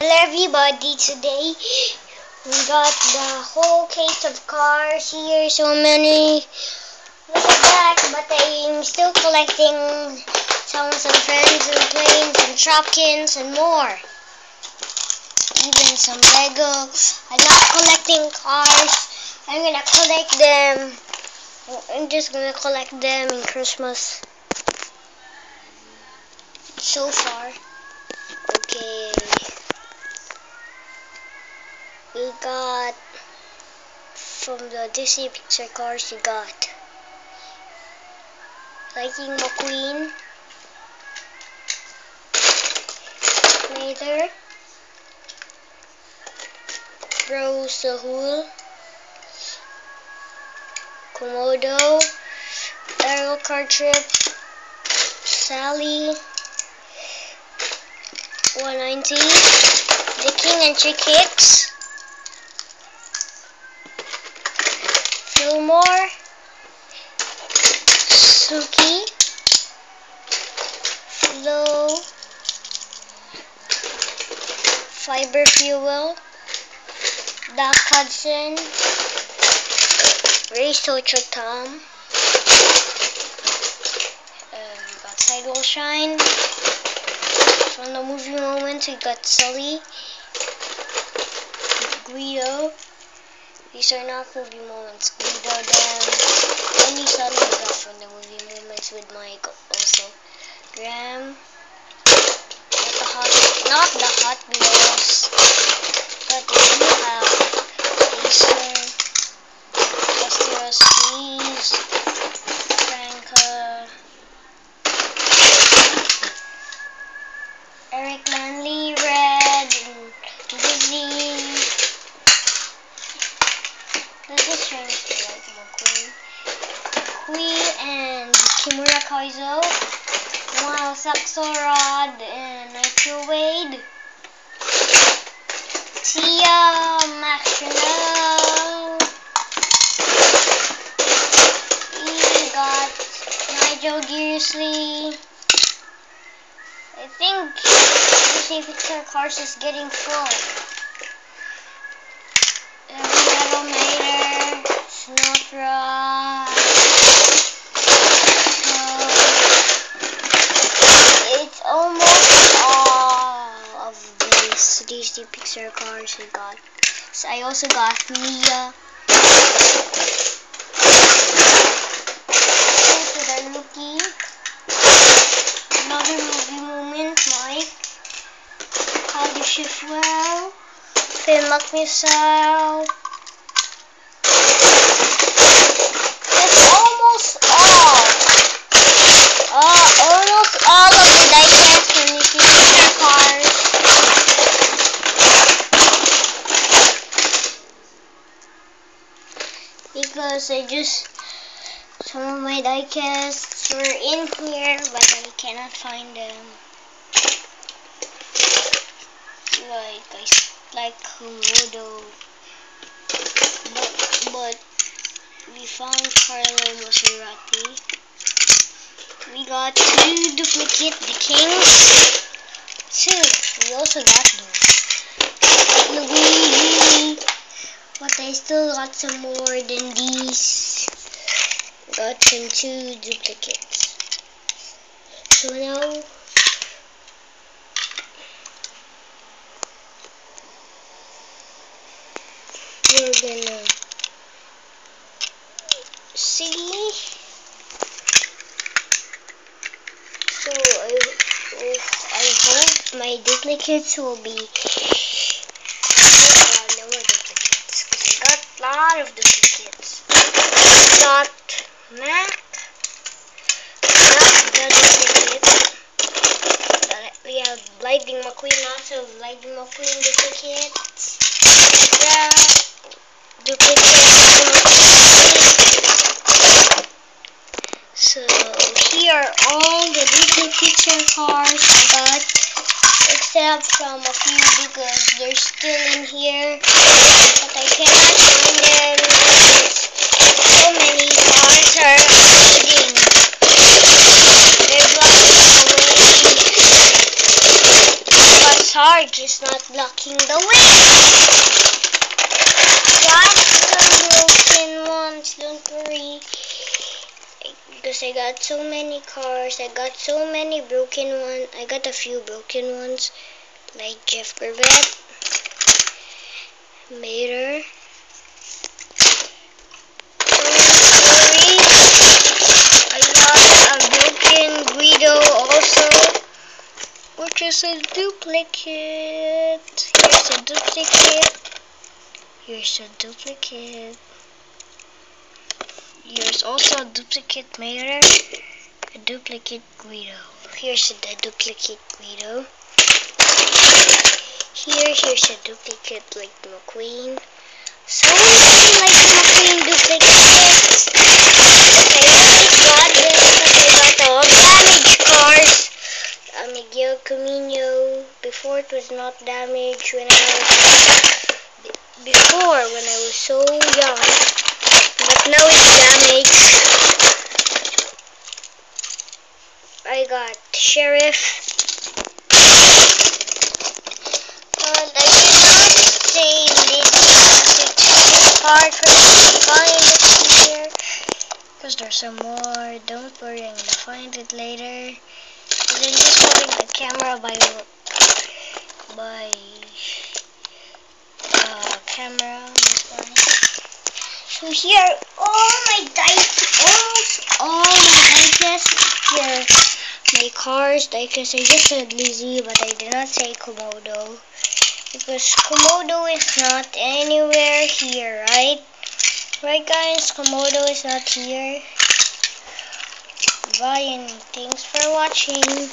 Hello everybody, today we got the whole case of cars here, so many. Look at that, but I'm still collecting songs and friends and planes and Shopkins and more. Even some Lego. I'm not collecting cars, I'm gonna collect them. I'm just gonna collect them in Christmas. So far. Okay. We got from the Disney Pixar cars. We got Lightning McQueen, Vader, Rose the Hool, Komodo, Aero Car Trip, Sally, 190, the King and Chick Hicks, Fillmore, Suki, Flo, Fiber Fuel, Doc Hudson, Ray Socho Tom, we got Sidewall Shine. From the movie moments, we got Sully, Guido. These are not movie moments. Guido, then any Sully we got from the movie moments with Mike also. Graham, not the Hot Wheels, but we do have Jason, Buster Steves, Franca, Eric Manley, Red, and Disney. This is trying to like McQueen. Hui and Kimura Kaizo, Miles Axelrod and Nitro Wade, Tia Maximo. We got Nigel Gearsley. I think Disney Pixar cars is getting full. Metal Mater, Snowdrop. It's almost all of these Disney Pixar cars we got. So I also got Mia. To the rookie. Another movie moment, Mike. Calder Shifwell. Finn McMissile. It's almost all of the diecast from Disney Pixar cars. Because some of my diecasts were in here, but I cannot find them. Like Komodo, but we found Carlo Maserati. We got 2 duplicate the Kings. 2. We also got those. Luigi. But I still got some more than these. Got some 2 duplicates. So now we're gonna see. So I hope my duplicates will be. No more duplicates, because I got a lot of duplicates. Got Mac, not the duplicate. We have Lightning McQueen, lots of Lightning McQueen duplicates. So here are all the Disney Pixar cars I got, except from a few because they're still in here, but I cannot find them because so many cars are hiding. They're blocking away. But sorry. charge is not blocking the way. Got some broken ones, don't worry. Because I got so many cars, I got so many broken ones. I got a few broken ones, like Jeff Corvette, Mater. I got a broken Guido also, which is a duplicate. Here's a duplicate. Here's a duplicate. Here's also a duplicate Mater, a duplicate Guido. Here's the duplicate Guido. Here's a duplicate like McQueen. So many like McQueen duplicates. I only got this because I got all damaged cars. Miguel Camino. Before it was not damaged when I was so young. But now it's damaged. I got Sheriff. And I did not say it's hard for me to find it here. Because there's some more. Don't worry, I'm gonna find it later. And then just holding the camera by camera. So here, almost all my diecast here. My cars, diecast, I just said Lizzie, but I did not say Komodo. Because Komodo is not anywhere here, right? Right guys, Komodo is not here. Bye and thanks for watching.